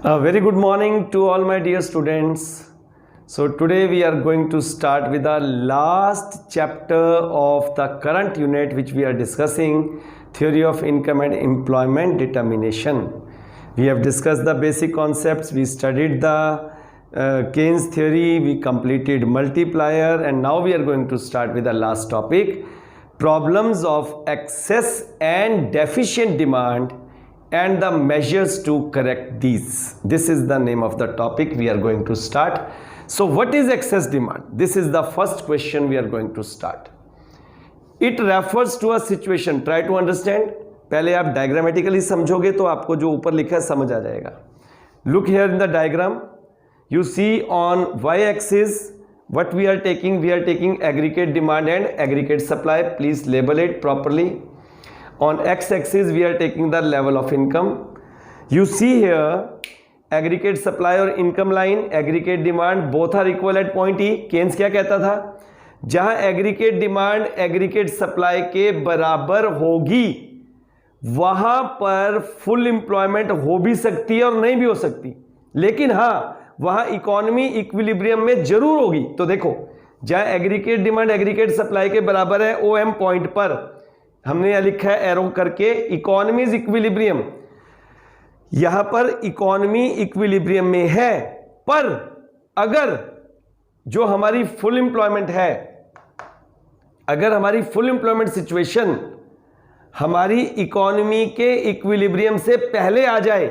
A very good morning to all my dear students. So today we are going to start with the last chapter of the current unit which we are discussing, theory of income and employment determination. We have discussed the basic concepts, we studied the Keynes theory, we completed multiplier, and now we are going to start with the last topic, problems of excess and deficient demand and the measures to correct these. This is the name of the topic we are going to start. So what is excess demand? This is the first question we are going to start. It refers to a situation. Try to understand. पहले आप diagrammatically समझोगे तो आपको जो ऊपर लिखा है समझ आ जाएगा. Look here in the diagram. You see on y-axis what we are taking aggregate demand and aggregate supply. Please label it properly. On x-axis we are taking the level of income. You see here aggregate supply और income line, aggregate demand both are equal at point E. Keynes क्या कहता था? जहां aggregate demand aggregate supply के बराबर होगी वहां पर full employment हो भी सकती है और नहीं भी हो सकती, लेकिन हाँ वहां इकोनॉमी इक्विलिब्रियम में जरूर होगी. तो देखो जहां एग्रीगेट डिमांड एग्रीगेट सप्लाई के बराबर है OM पॉइंट पर हमने यहां लिखा है एरो करके इकोनॉमी इज इक्विलिब्रियम. यहां पर इकोनॉमी इक्विलिब्रियम में है, पर अगर जो हमारी फुल एम्प्लॉयमेंट है, अगर हमारी फुल एम्प्लॉयमेंट सिचुएशन हमारी इकोनॉमी के इक्विलिब्रियम से पहले आ जाए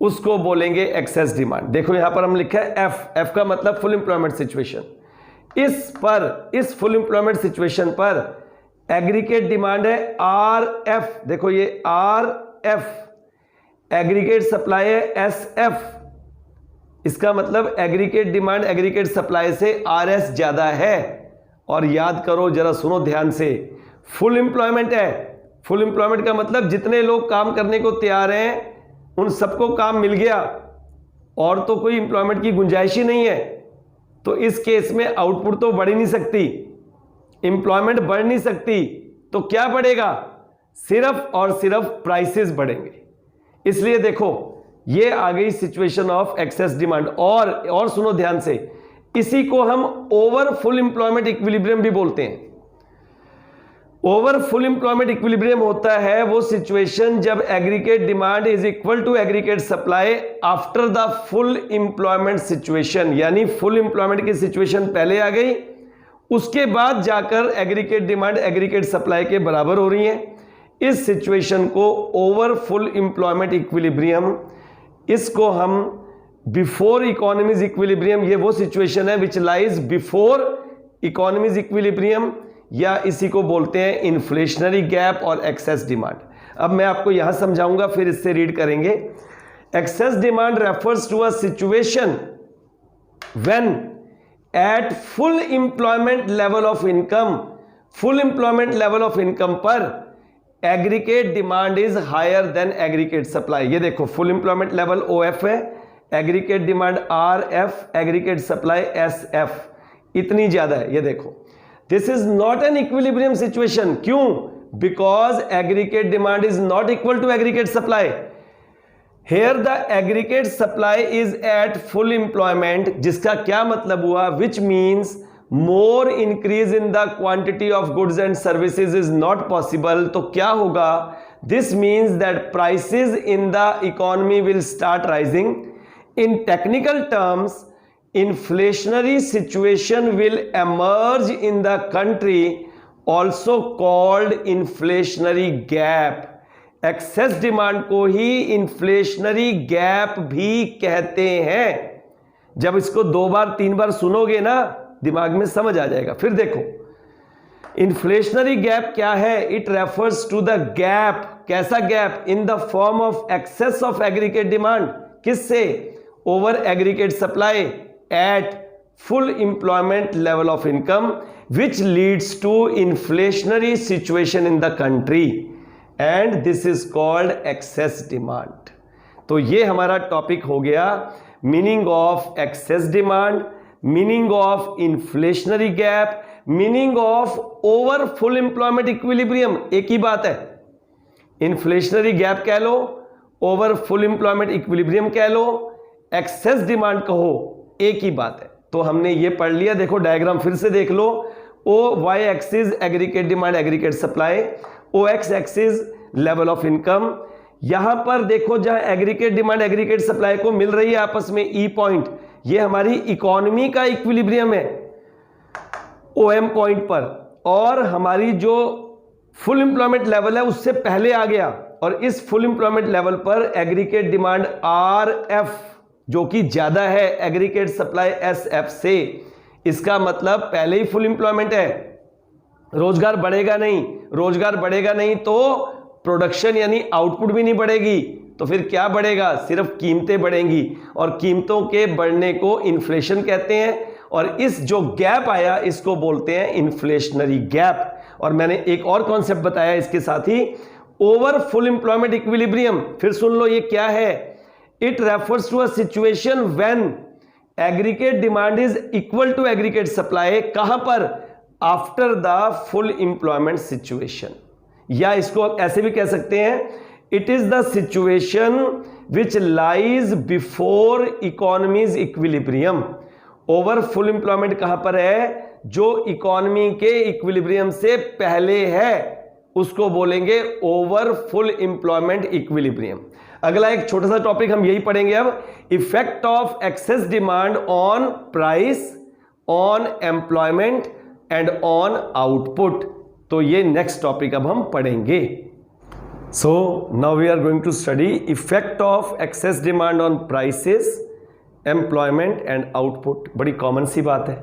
उसको बोलेंगे एक्सेस डिमांड. देखो यहां पर हम लिखा है एफ का मतलब फुल एम्प्लॉयमेंट सिचुएशन. इस फुल एम्प्लॉयमेंट सिचुएशन पर एग्रीगेट डिमांड है RF. देखो ये RF, एग्रीगेट सप्लाई है SF. इसका मतलब एग्रीगेट डिमांड एग्रीगेट सप्लाई से RS ज्यादा है. और याद करो जरा, सुनो ध्यान से, फुल एम्प्लॉयमेंट है. फुल एम्प्लॉयमेंट का मतलब जितने लोग काम करने को तैयार हैं उन सबको काम मिल गया और तो कोई एम्प्लॉयमेंट की गुंजाइश ही नहीं है. तो इस केस में आउटपुट तो बढ़ ही नहीं सकती, एम्प्लॉयमेंट बढ़ नहीं सकती, तो क्या बढ़ेगा? सिर्फ और सिर्फ प्राइसेस बढ़ेंगे. इसलिए देखो ये आ गई सिचुएशन ऑफ एक्सेस डिमांड. और सुनो ध्यान से, इसी को हम ओवर फुल एम्प्लॉयमेंट इक्विलिब्रियम भी बोलते हैं. ओवर फुल एम्प्लॉयमेंट इक्विलिब्रियम होता है वो सिचुएशन जब aggregate demand is equal to aggregate supply after the full employment situation. यानी फुल एम्प्लॉयमेंट की सिचुएशन पहले आ गई, उसके बाद जाकर एग्रीगेट डिमांड एग्रीगेट सप्लाई के बराबर हो रही है. इस सिचुएशन को ओवर फुल एम्प्लॉयमेंट इक्विलिब्रियम, इसको हम बिफोर इकोनॉमीज इक्विलिब्रियम, ये वो सिचुएशन है which lies before economies equilibrium, या इसी को बोलते हैं इन्फ्लेशनरी गैप और एक्सेस डिमांड. अब मैं आपको यहां समझाऊंगा फिर इससे रीड करेंगे. Excess demand refers to a situation when at full employment level of income, full employment level of income पर aggregate demand is higher than aggregate supply. ये देखो फुल एम्प्लॉयमेंट लेवल OF है, aggregate demand RF, aggregate supply SF, इतनी ज्यादा है. ये देखो this is not an equilibrium situation. क्यों? Because aggregate demand is not equal to aggregate supply. Here the aggregate supply is at full employment, जिसका क्या मतलब हुआ? Which means more increase in the quantity of goods and services is not possible. तो क्या होगा? This means that prices in the economy will start rising. In technical terms, inflationary situation will emerge in the country, also called inflationary gap. Excess demand को ही inflationary gap भी कहते हैं. जब इसको 2 बार 3 बार सुनोगे ना दिमाग में समझ आ जाएगा. फिर देखो इन्फ्लेशनरी गैप क्या है? It refers to the gap. कैसा gap? In the form of excess of aggregate demand. किससे? Over aggregate supply at full employment level of income, which leads to inflationary situation in the country, and this is called excess demand. तो ये हमारा topic हो गया, meaning of excess demand, meaning of inflationary gap, meaning of over full employment equilibrium. एक ही बात है, inflationary gap कह लो, ओवर फुल एम्प्लॉयमेंट इक्विलिब्रियम कह लो, एक्सेस डिमांड कहो, एक ही बात है। तो हमने ये पढ़ लिया, देखो डायग्राम फिर से देख लो। O Y axis aggregate demand aggregate supply, O X axis level of income. यहां पर देखो जहां एग्रीगेट डिमांड एग्रीगेट सप्लाई को मिल रही है आपस में ई पॉइंट, ये हमारी इकोनॉमी का इक्विलिब्रियम है ओएम पॉइंट पर, और हमारी जो फुल एम्प्लॉयमेंट लेवल है उससे पहले आ गया, और इस फुल एम्प्लॉयमेंट लेवल पर एग्रीगेट डिमांड आर एफ जो कि ज्यादा है एग्रीगेट सप्लाई एस एफ से, इसका मतलब पहले ही फुल एम्प्लॉयमेंट है, रोजगार बढ़ेगा नहीं, रोजगार बढ़ेगा नहीं तो प्रोडक्शन यानी आउटपुट भी नहीं बढ़ेगी, तो फिर क्या बढ़ेगा, सिर्फ कीमतें बढ़ेंगी, और कीमतों के बढ़ने को इन्फ्लेशन कहते हैं, और इस जो गैप आया इसको बोलते हैं इन्फ्लेशनरी गैप। और मैंने एक और कॉन्सेप्ट बताया इसके साथ ही, ओवर फुल एम्प्लॉयमेंट इक्विलिब्रियम, फिर सुन लो ये क्या है। It refers to a situation when aggregate demand is equal to aggregate supply, कहां पर, after the full employment situation, या इसको ऐसे भी कह सकते हैं, it is the situation which lies before economies equilibrium. Over full employment कहां पर है, जो इकोनॉमी के इक्विलिब्रियम से पहले है उसको बोलेंगे ओवर फुल एम्प्लॉयमेंट इक्विलिब्रियम। अगला एक छोटा सा टॉपिक हम यही पढ़ेंगे अब, effect of excess demand on price, on employment and on output. तो ये नेक्स्ट टॉपिक अब हम पढ़ेंगे। So now we are going to study effect of excess demand on prices, employment and output. बड़ी कॉमन सी बात है।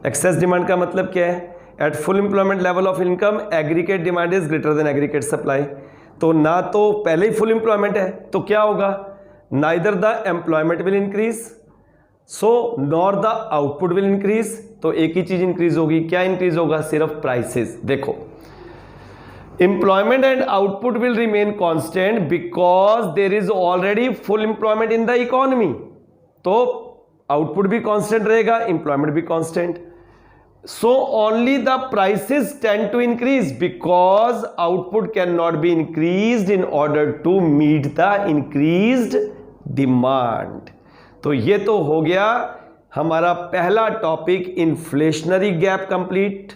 एक्सेस डिमांड का मतलब क्या है, at full employment level of income aggregate demand is greater than aggregate supply. तो ना तो पहले ही फुल एम्प्लॉयमेंट है तो क्या होगा, neither the employment will increase so nor the output will increase. तो एक ही चीज इंक्रीज होगी, क्या इंक्रीज होगा, सिर्फ प्राइसेस। देखो employment and output will remain constant because there is already full employment in the economy, तो आउटपुट भी कांस्टेंट रहेगा, एम्प्लॉयमेंट भी constant. So only the prices tend to increase because output can not be increased in order to meet the increased demand. तो ये तो हो गया हमारा पहला topic, inflationary gap complete,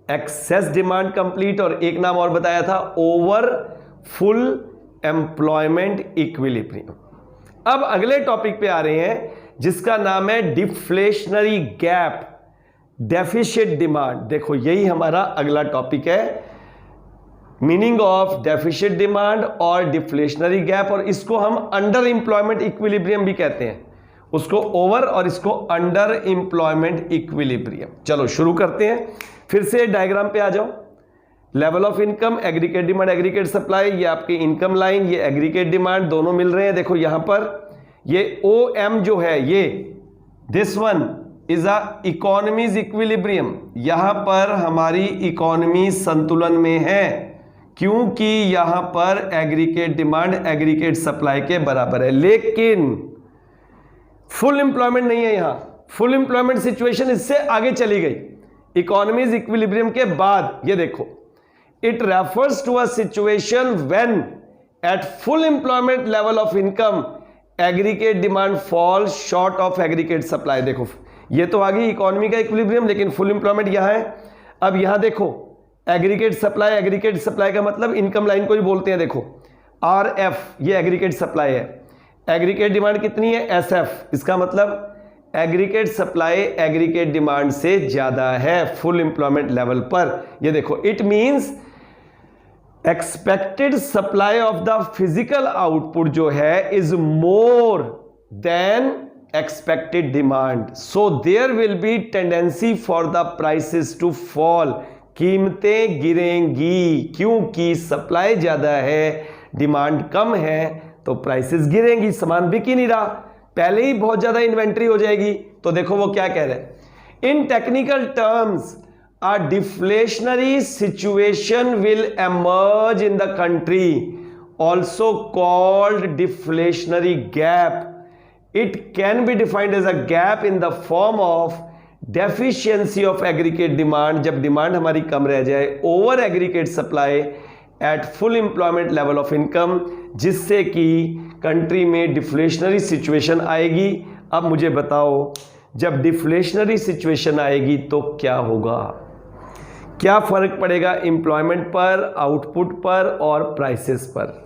excess demand complete, और एक नाम और बताया था ओवर फुल एम्प्लॉयमेंट इक्विलिब्रियम। अब अगले टॉपिक पे आ रहे हैं जिसका नाम है डिफ्लेशनरी गैप, डेफिशिट डिमांड। देखो यही हमारा अगला टॉपिक है, मीनिंग ऑफ डेफिशिट डिमांड और डिफ्लेशनरी गैप, और इसको हम अंडर एम्प्लॉयमेंट इक्विलिब्रियम भी कहते हैं, उसको ओवर और इसको अंडर एम्प्लॉयमेंट इक्विलिब्रियम। चलो शुरू करते हैं, फिर से डायग्राम पे आ जाओ। Level of income aggregate demand aggregate supply, ये आपकी इनकम लाइन, ये एग्रीगेट डिमांड, दोनों मिल रहे हैं। देखो यहां पर ये ओ एम जो है, ये this one is a economies equilibrium, यहां पर हमारी इकोनॉमी संतुलन में है क्योंकि यहां पर एग्रीगेट डिमांड एग्रीगेट सप्लाई के बराबर है, लेकिन फुल एम्प्लॉयमेंट नहीं है। यहां फुल एम्प्लॉयमेंट सिचुएशन इससे आगे चली गई, इकोनॉमीज इक्विलिब्रियम के बाद। ये देखो it refers to a situation when at full employment level of income aggregate demand fall short of aggregate supply. देखो ये तो आ गई इकोनॉमी का इक्विलिब्रियम, लेकिन फुल एम्प्लॉयमेंट यहां है। अब यहां देखो एग्रीगेट सप्लाई का मतलब इनकम लाइन को ही बोलते हैं। देखो आर एफ ये एग्रीगेट सप्लाई है, एग्रीगेट डिमांड कितनी है एस एफ, इसका मतलब एग्रीगेट सप्लाई एग्रीगेट डिमांड से ज्यादा है फुल एम्प्लॉयमेंट लेवल पर। ये देखो it means expected supply of the physical output जो है is more than expected demand, so there will be tendency for the prices to fall. कीमतें गिरेंगी क्योंकि सप्लाई ज्यादा है डिमांड कम है, तो प्राइसेस गिरेंगी, सामान बिक ही नहीं रहा, पहले ही बहुत ज्यादा इन्वेंट्री हो जाएगी। तो देखो वो क्या कह रहे हैं, इन technical terms a deflationary situation will emerge in the country, also called deflationary gap. It can be defined as a gap in the form of deficiency of aggregate demand, जब डिमांड हमारी कम रह जाए, over aggregate supply at full employment level of income, जिससे कि country में deflationary situation आएगी। अब मुझे बताओ, जब डिफ्लेशनरी सिचुएशन आएगी तो क्या होगा, क्या फर्क पड़ेगा एम्प्लॉयमेंट पर, आउटपुट पर और प्राइसेस पर?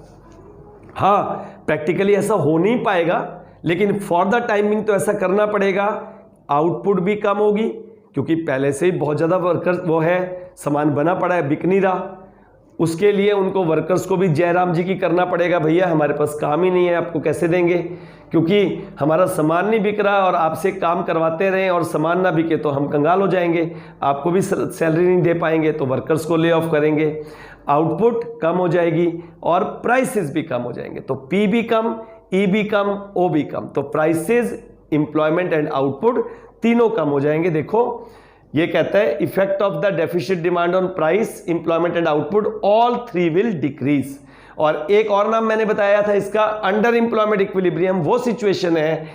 हाँ, प्रैक्टिकली ऐसा हो नहीं पाएगा, लेकिन फॉर द टाइमिंग तो ऐसा करना पड़ेगा। आउटपुट भी कम होगी क्योंकि पहले से ही बहुत ज़्यादा वर्कर्स वो है, सामान बना पड़ा है, बिक नहीं रहा। उसके लिए उनको वर्कर्स को भी जयराम जी की करना पड़ेगा, भैया हमारे पास काम ही नहीं है, आपको कैसे देंगे, क्योंकि हमारा सामान नहीं बिक रहा और आपसे काम करवाते रहें और सामान ना बिके तो हम कंगाल हो जाएंगे, आपको भी सैलरी नहीं दे पाएंगे, तो वर्कर्स को ले ऑफ करेंगे, आउटपुट कम हो जाएगी और प्राइसेस भी कम हो जाएंगे। तो पी भी कम, ई भी कम, ओ भी कम, तो प्राइसेस, एम्प्लॉयमेंट एंड आउटपुट तीनों कम हो जाएंगे। देखो ये कहता है effect of the deficit demand on price, employment and output, all three will decrease. और एक और नाम मैंने बताया था इसका, अंडर एम्प्लॉयमेंट इक्विलिब्रियम, वो सिचुएशन है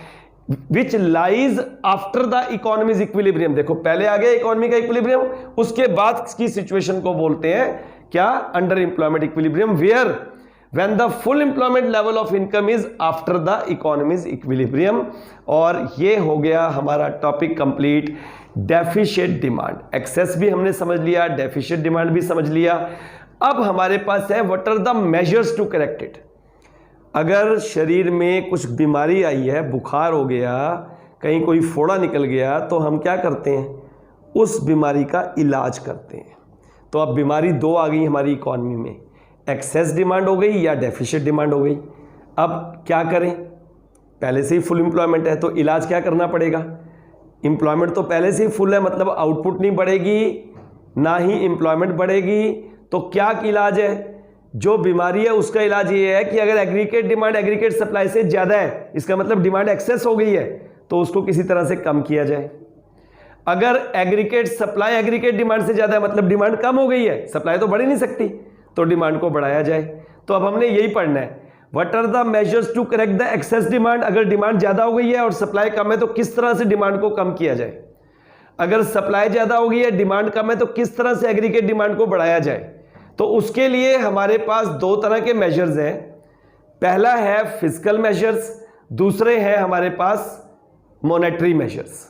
which lies after the economies equilibrium. देखो पहले आ गया इकोनॉमी का इक्विलिब्रियम, उसके बाद की सिचुएशन को बोलते हैं क्या, under employment equilibrium, where when the full employment level of income is after the economy's equilibrium। और ये हो गया हमारा topic complete, deficient demand. Excess भी हमने समझ लिया, डेफिशिएट डिमांड भी समझ लिया। अब हमारे पास है what are the measures to correct it. अगर शरीर में कुछ बीमारी आई है, बुखार हो गया, कहीं कोई फोड़ा निकल गया, तो हम क्या करते हैं, उस बीमारी का इलाज करते हैं। तो अब बीमारी दो आ गई हमारी इकोनॉमी में, एक्सेस डिमांड हो गई या डेफिशिएट डिमांड हो गई। अब क्या करें, पहले से ही फुल एम्प्लॉयमेंट है तो इलाज क्या करना पड़ेगा, एम्प्लॉयमेंट तो पहले से ही फुल है, मतलब आउटपुट नहीं बढ़ेगी ना ही एम्प्लॉयमेंट बढ़ेगी, तो क्या इलाज है, जो बीमारी है उसका इलाज ये है कि अगर एग्रीगेट डिमांड एग्रीगेट सप्लाई से ज़्यादा है, इसका मतलब डिमांड एक्सेस हो गई है, तो उसको किसी तरह से कम किया जाए। अगर एग्रीगेट सप्लाई एग्रीगेट डिमांड से ज़्यादा है, मतलब डिमांड कम हो गई है, सप्लाई तो बढ़ ही नहीं सकती, तो डिमांड को बढ़ाया जाए। तो अब हमने यही पढ़ना है, what are the measures to correct the excess demand. अगर डिमांड ज़्यादा हो गई है और सप्लाई कम है तो किस तरह से डिमांड को कम किया जाए। अगर सप्लाई ज़्यादा हो गई है, डिमांड कम है, तो किस तरह से एग्रीगेट डिमांड को बढ़ाया जाए। तो उसके लिए हमारे पास दो तरह के मेजर्स हैं, पहला है फिजिकल मेजर्स, दूसरे हैं हमारे पास मॉनेटरी मेजर्स।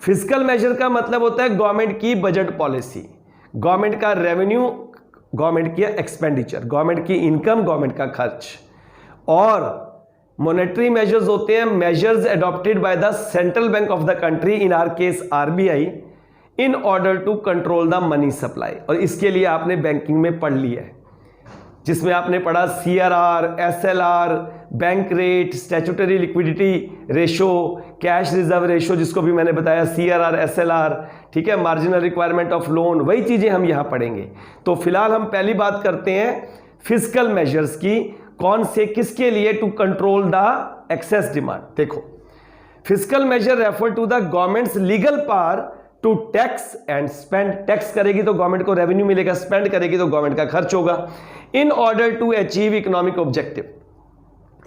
फिजिकल मेजर का मतलब होता है गवर्नमेंट की बजट पॉलिसी, गवर्नमेंट का रेवेन्यू, गवर्नमेंट की एक्सपेंडिचर, गवर्नमेंट की इनकम, गवर्नमेंट का खर्च। और मॉनेटरी मेजर्स होते हैं measures adopted by the central bank of the country, in our case RBI, in order to control the money supply. और इसके लिए आपने बैंकिंग में पढ़ लिया है, जिसमें आपने पढ़ा CRR, SLR, bank rate, statutory liquidity ratio, cash reserve ratio, जिसको भी मैंने बताया सीआरआर, एसएलआर, ठीक है, मार्जिनल रिक्वायरमेंट ऑफ लोन, वही चीजें हम यहां पढ़ेंगे। तो फिलहाल हम पहली बात करते हैं फिजिकल मेजर्स की, कौन से, किसके लिए, to control the excess demand. देखो physical measure refer to the government's legal power to tax and spend. Tax करेगी तो गवर्नमेंट को रेवेन्यू मिलेगा, स्पेंड करेगी तो गवर्नमेंट का खर्च होगा। In order to achieve economic objective,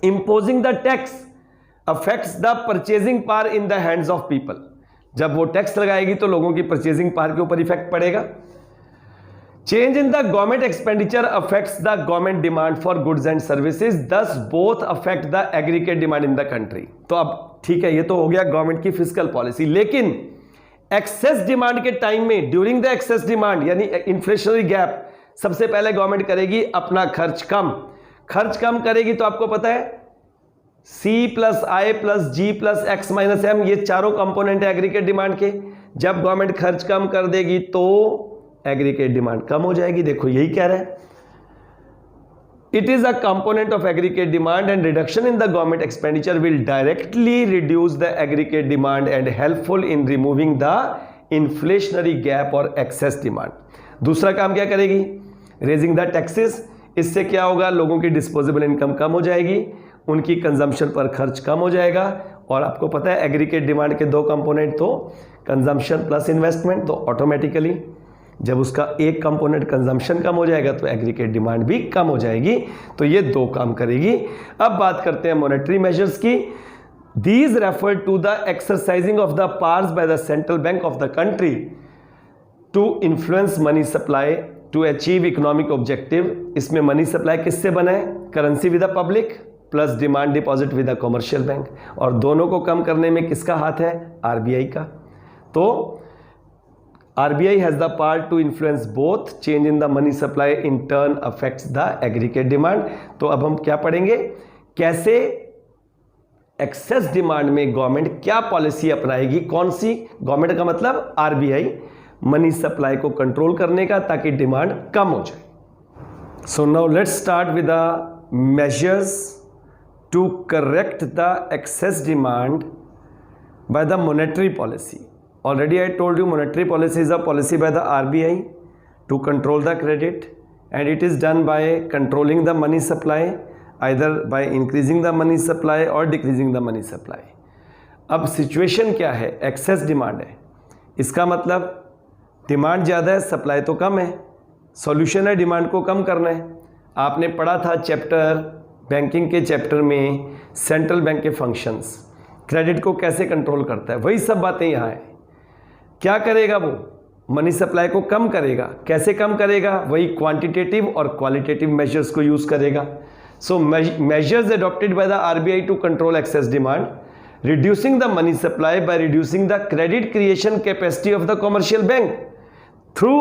imposing the tax affects the purchasing power in the hands of people। जब वो टैक्स लगाएगी तो लोगों की परचेजिंग पावर के ऊपर इफेक्ट पड़ेगा। Change in the government expenditure affects the government demand for goods and services, thus both affect the aggregate demand in the country. तो अब ठीक है, ये तो हो गया गवर्नमेंट की फिजिकल पॉलिसी, लेकिन एक्सेस डिमांड के टाइम में, ड्यूरिंग द एक्सेस डिमांड यानी इन्फ्लेशनरी गैप, सबसे पहले गवर्नमेंट करेगी अपना खर्च कम। खर्च कम करेगी तो आपको पता है C प्लस आई प्लस जी प्लस एक्स माइनस एम, ये चारों कंपोनेंट है एग्रीगेट डिमांड के। जब गवर्नमेंट खर्च कम कर देगी तो एग्रीगेट डिमांड कम हो जाएगी। देखो यही कह रहा है, it is a component of aggregate demand and reduction in the government expenditure will directly reduce the aggregate demand and helpful in removing the inflationary gap और एक्सेस डिमांड। दूसरा काम क्या करेगी, रेजिंग द टैक्सेस। इससे क्या होगा, लोगों की डिस्पोजेबल इनकम कम हो जाएगी, उनकी कंजम्पशन पर खर्च कम हो जाएगा। और आपको पता है एग्रीगेट डिमांड के दो कंपोनेंट, तो कंजम्पशन प्लस इन्वेस्टमेंट। तो ऑटोमेटिकली जब उसका एक कंपोनेंट कंजम्पशन कम हो जाएगा तो एग्रीगेट डिमांड भी कम हो जाएगी। तो ये दो काम करेगी। अब बात करते हैं मॉनेटरी मेजर्स की। These refer to the exercising of the powers by the central bank of the country to influence money supply to achieve economic objective, इसमें मनी सप्लाई किससे बना है? Currency with the public plus demand deposit with the commercial bank, और दोनों को कम करने में किसका हाथ है? आरबीआई का। तो RBI has the power to influence both change in the money supply in turn affects the aggregate demand. तो अब हम क्या पढ़ेंगे, कैसे एक्सेस डिमांड में गवर्नमेंट क्या पॉलिसी अपनाएगी, कौन सी? गवर्नमेंट का मतलब आरबीआई, मनी सप्लाई को कंट्रोल करने का ताकि डिमांड कम हो जाए। So now let's start with the measures to correct the excess demand by the monetary policy. Already I told you monetary policy is a policy by the RBI to control the credit, and it is done by controlling the money supply, either by increasing the money supply or decreasing the money supply. अब situation क्या है? Excess demand है, इसका मतलब demand ज़्यादा है, supply तो कम है। सॉल्यूशन है डिमांड को कम करना है। आपने पढ़ा था चैप्टर, बैंकिंग के चैप्टर में, सेंट्रल बैंक के फंक्शंस, क्रेडिट को कैसे कंट्रोल करता है, वही सब बातें यहाँ है। क्या करेगा वो? मनी सप्लाई को कम करेगा। कैसे कम करेगा? वही क्वांटिटेटिव और क्वालिटेटिव मेजर्स को यूज करेगा। So measures adopted by the RBI to control excess demand, reducing the money supply by reducing the credit creation capacity of the commercial bank through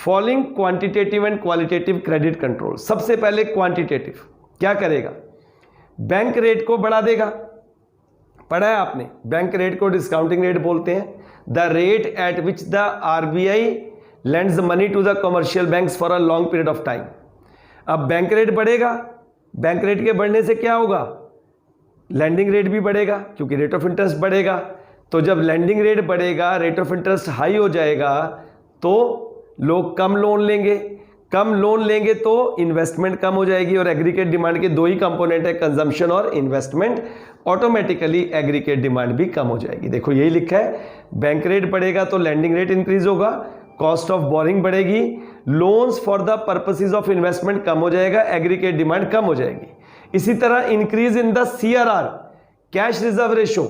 following quantitative and qualitative credit control. सबसे पहले quantitative क्या करेगा? Bank rate को बढ़ा देगा। पढ़ा है आपने, बैंक रेट को डिस्काउंटिंग रेट बोलते हैं। The rate at which the RBI lends money to the commercial banks for a long period of time. अब बैंक रेट बढ़ेगा, बैंक रेट के बढ़ने से क्या होगा? लैंडिंग रेट भी बढ़ेगा, क्योंकि रेट ऑफ इंटरेस्ट बढ़ेगा। तो जब लैंडिंग रेट बढ़ेगा, रेट ऑफ इंटरेस्ट हाई हो जाएगा, तो लोग कम लोन लेंगे। कम लोन लेंगे तो इन्वेस्टमेंट कम हो जाएगी, और एग्रीगेट डिमांड के दो ही कंपोनेंट है, कंजम्पशन और इन्वेस्टमेंट। ऑटोमेटिकली एग्रीगेट डिमांड भी कम हो जाएगी। देखो यही लिखा है, बैंक रेट बढ़ेगा तो लैंडिंग रेट इंक्रीज होगा, कॉस्ट ऑफ बोरिंग बढ़ेगी, loans for the purposes of investment कम हो जाएगा, एग्रीगेट डिमांड कम हो जाएगी। इसी तरह increase in the CRR, cash reserve ratio,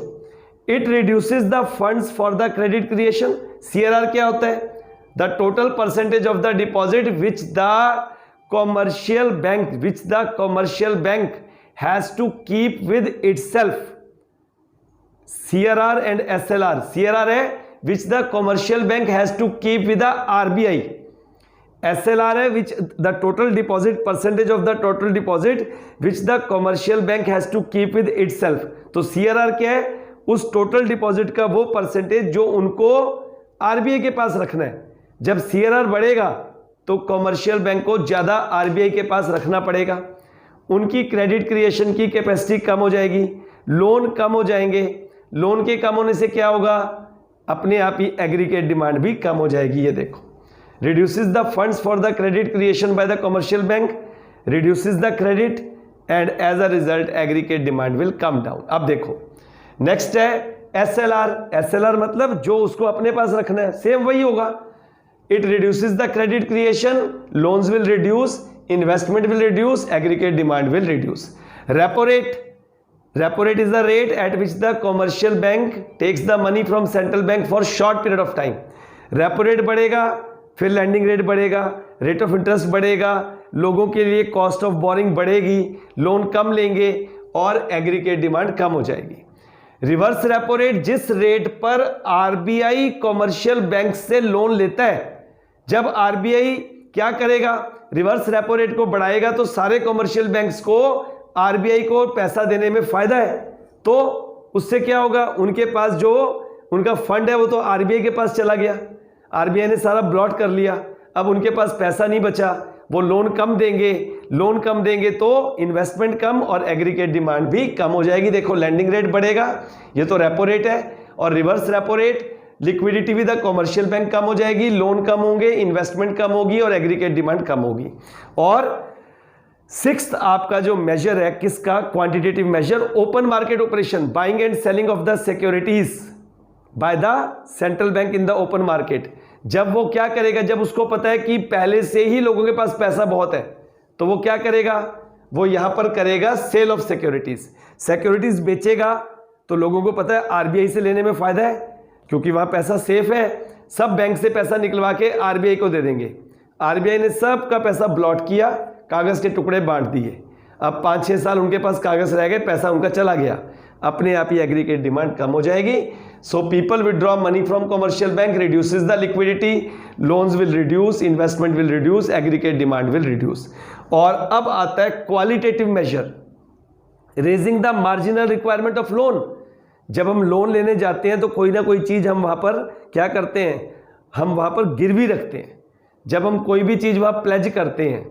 it reduces the funds for the credit creation. CRR क्या होता है? The total percentage of the deposit which the commercial bank has to keep with itself. CRR and SLR. CRR है which the commercial bank has to keep with the RBI. SLR है which the total deposit percentage of the total deposit which the commercial bank has to keep with itself. तो CRR क्या है? उस total deposit का वो percentage जो उनको RBI के पास रखना है। जब CRR बढ़ेगा तो कमर्शियल बैंक को ज़्यादा RBI के पास रखना पड़ेगा, उनकी क्रेडिट क्रिएशन की कैपेसिटी कम हो जाएगी, लोन कम हो जाएंगे। लोन के कम होने से क्या होगा? अपने आप ही एग्रीगेट डिमांड भी कम हो जाएगी। ये देखो, reduces the funds for the credit creation by the commercial bank, reduces the credit, and as a result aggregate demand will come down. अब देखो नेक्स्ट है एसएलआर। एसएलआर मतलब जो उसको अपने पास रखना है, सेम वही होगा। It reduces the credit creation, loans will reduce, investment will reduce, aggregate demand will reduce. Repo rate. Repo rate is the rate at which the commercial bank takes the money from central bank for short period of time. Repo rate बढ़ेगा, फिर lending rate बढ़ेगा, rate of interest बढ़ेगा, लोगों के लिए cost of borrowing बढ़ेगी, loan कम लेंगे और aggregate demand कम हो जाएगी। रिवर्स रेपो रेट, जिस रेट पर आरबीआई कमर्शियल बैंक से लोन लेता है, जब आरबीआई क्या करेगा? रिवर्स रेपो रेट को बढ़ाएगा तो सारे कमर्शियल बैंक्स को आरबीआई को पैसा देने में फायदा है, तो उससे क्या होगा? उनके पास जो उनका फंड है वो तो आरबीआई के पास चला गया, आरबीआई ने सारा ब्लॉट कर लिया, अब उनके पास पैसा नहीं बचा, वो लोन कम देंगे, लोन कम देंगे तो इन्वेस्टमेंट कम और एग्रीगेट डिमांड भी कम हो जाएगी। देखो लैंडिंग रेट बढ़ेगा, ये तो रेपो रेट है, और reverse repo rate liquidity with the commercial bank कम हो जाएगी, लोन कम होंगे, इन्वेस्टमेंट कम होगी और एग्रीगेट डिमांड कम होगी। और सिक्स्थ आपका जो मेजर है किसका? Quantitative measure, open market operation, buying and selling of the securities by the central bank in the open market. जब वो क्या करेगा? जब उसको पता है कि पहले से ही लोगों के पास पैसा बहुत है, तो वो क्या करेगा? वो यहां पर करेगा सेल ऑफ सिक्योरिटीज। सिक्योरिटीज बेचेगा तो लोगों को पता है आरबीआई से लेने में फायदा है, क्योंकि वहां पैसा सेफ है, सब बैंक से पैसा निकलवा के आरबीआई को दे देंगे। आरबीआई ने सबका पैसा ब्लॉट किया, कागज़ के टुकड़े बांट दिए। अब 5-6 साल उनके पास कागज़ रह गए, पैसा उनका चला गया, अपने आप ही एग्रीगेट डिमांड कम हो जाएगी। So people withdraw money from commercial bank, reduces the liquidity, loans will reduce, investment will reduce, aggregate demand will reduce. और अब आता है qualitative measure, raising the marginal requirement of loan. जब हम लोन लेने जाते हैं तो कोई ना कोई चीज़ हम वहाँ पर क्या करते हैं, हम वहाँ पर गिरवी रखते हैं। जब हम कोई भी चीज़ वहाँ प्लेज करते हैं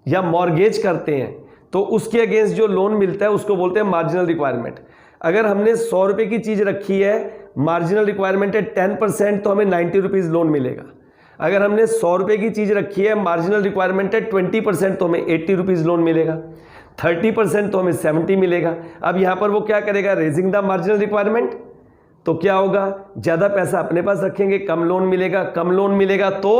या मॉर्गेज करते हैं तो उसके अगेंस्ट जो लोन मिलता है उसको बोलते हैं मार्जिनल रिक्वायरमेंट। अगर हमने 100 रुपये की चीज़ रखी है, मार्जिनल रिक्वायरमेंट है 10%, तो हमें 90 रुपीज़ लोन मिलेगा। अगर हमने 100 रुपये की चीज़ रखी है, मार्जिनल रिक्वायरमेंट है 20%, तो हमें 80 रुपीज़ लोन मिलेगा। 30% तो हमें 70 मिलेगा। अब यहाँ पर वो क्या करेगा, रेजिंग द मार्जिनल रिक्वायरमेंट, तो क्या होगा, ज़्यादा पैसा अपने पास रखेंगे, कम लोन मिलेगा, कम लोन मिलेगा तो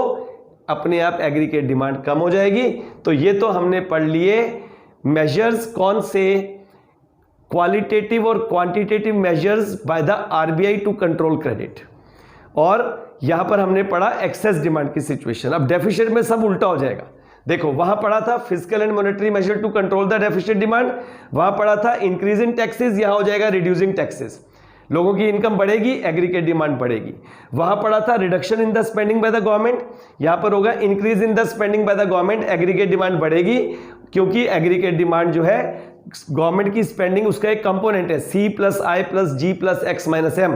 अपने आप एग्रीगेट डिमांड कम हो जाएगी। तो ये तो हमने पढ़ लिए मेजर्स, कौन से, क्वालिटेटिव और quantitative measures by the RBI to control credit. और यहां पर हमने पढ़ा एक्सेस डिमांड की सिचुएशन। अब डेफिसिट में सब उल्टा हो जाएगा। देखो वहां पढ़ा था physical and monetary measure to control the deficit demand, वहां पढ़ा था इंक्रीज इन टैक्सेस, यहां हो जाएगा रिड्यूसिंग टैक्सेस। लोगों की इनकम बढ़ेगी, एग्रीगेट डिमांड बढ़ेगी। वहां पढ़ा था reduction in the spending by the government, यहां पर होगा increase in the spending by the government, aggregate demand बढ़ेगी, क्योंकि एग्रीगेट डिमांड जो है गवर्नमेंट की स्पेंडिंग उसका एक कंपोनेंट है, C + I + G + X - M।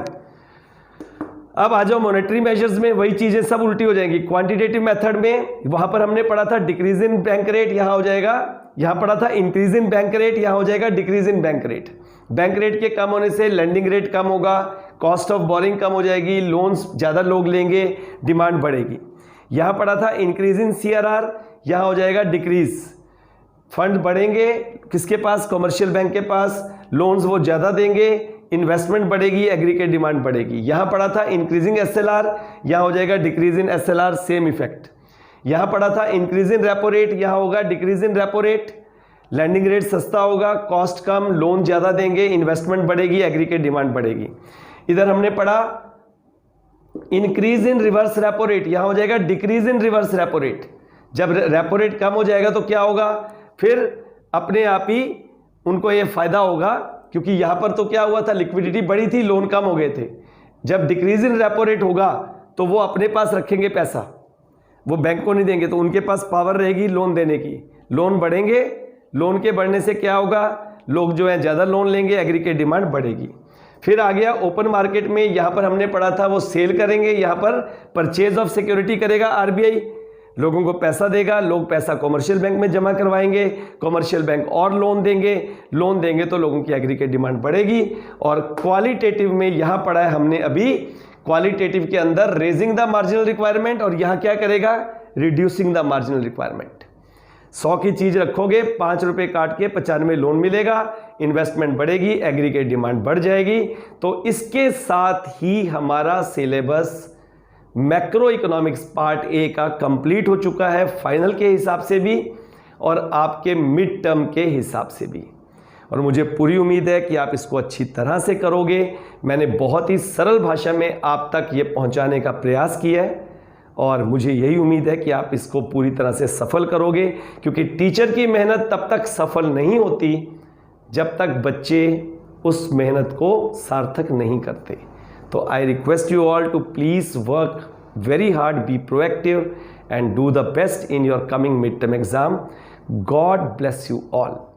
अब आ जाओ मॉनेटरी मेजर्स में, वही चीजें सब उल्टी हो जाएंगी। क्वांटिटेटिव मेथड में वहां पर हमने पढ़ा था डिक्रीज इन बैंक रेट, यहां हो जाएगा, यहां पढ़ा था इंक्रीज इन बैंक रेट, यहां हो जाएगा decrease in bank rate. Bank rate के कम होने से लेंडिंग रेट कम होगा, कॉस्ट ऑफ बोरिंग कम हो जाएगी, लोन्स ज्यादा लोग लेंगे, डिमांड बढ़ेगी। यहां पढ़ा था इंक्रीज इन CRR, यहां हो जाएगा डिक्रीज, फंड बढ़ेंगे किसके पास, कमर्शियल बैंक के पास, लोन्स वो ज्यादा देंगे, इन्वेस्टमेंट बढ़ेगी, एग्रीगेट डिमांड बढ़ेगी। यहां पढ़ा था इंक्रीजिंग SLR, यहां हो जाएगा decrease in SLR, same effect. यहां पढ़ा था इंक्रीज इन रेपो रेट, यहां होगा decrease in repo rate, landing rate सस्ता होगा, कॉस्ट कम, लोन ज्यादा देंगे, इन्वेस्टमेंट बढ़ेगी, एग्रीगेट डिमांड बढ़ेगी। इधर हमने पढ़ा increase in reverse repo rate, यहां हो जाएगा decrease in reverse repo rate. जब रेपो रेट कम हो जाएगा तो क्या होगा, फिर अपने आप ही उनको ये फायदा होगा, क्योंकि यहां पर तो क्या हुआ था, लिक्विडिटी बढ़ी थी, लोन कम हो गए थे। जब डिक्रीज इन रेपो रेट होगा तो वो अपने पास रखेंगे पैसा, वो बैंक को नहीं देंगे, तो उनके पास पावर रहेगी लोन देने की, लोन बढ़ेंगे, लोन के बढ़ने से क्या होगा, लोग जो है ज्यादा लोन लेंगे, एग्रीगेट डिमांड बढ़ेगी। फिर आ गया ओपन मार्केट में, यहां पर हमने पढ़ा था वो सेल करेंगे, यहां पर परचेज ऑफ सिक्योरिटी करेगा आरबीआई, लोगों को पैसा देगा, लोग पैसा कमर्शियल बैंक में जमा करवाएंगे, कमर्शियल बैंक और लोन देंगे तो लोगों की एग्रीगेट डिमांड बढ़ेगी। और क्वालिटेटिव में यहां पढ़ा है हमने अभी, क्वालिटेटिव के अंदर रेजिंग द मार्जिनल रिक्वायरमेंट, और यहां क्या करेगा, रिड्यूसिंग द मार्जिनल रिक्वायरमेंट। 100 की चीज रखोगे, 5 रुपए काट के 95 लोन मिलेगा, इन्वेस्टमेंट बढ़ेगी, एग्रीगेट डिमांड बढ़ जाएगी। तो इसके साथ ही हमारा syllabus macro economics part A का कंप्लीट हो चुका है, फाइनल के हिसाब से भी और आपके मिड टर्म के हिसाब से भी। और मुझे पूरी उम्मीद है कि आप इसको अच्छी तरह से करोगे। मैंने बहुत ही सरल भाषा में आप तक ये पहुंचाने का प्रयास किया है और मुझे यही उम्मीद है कि आप इसको पूरी तरह से सफल करोगे, क्योंकि टीचर की मेहनत तब तक सफल नहीं होती जब तक बच्चे उस मेहनत को सार्थक नहीं करते। So I request you all to please work very hard, be proactive and do the best in your coming midterm exam. God bless you all.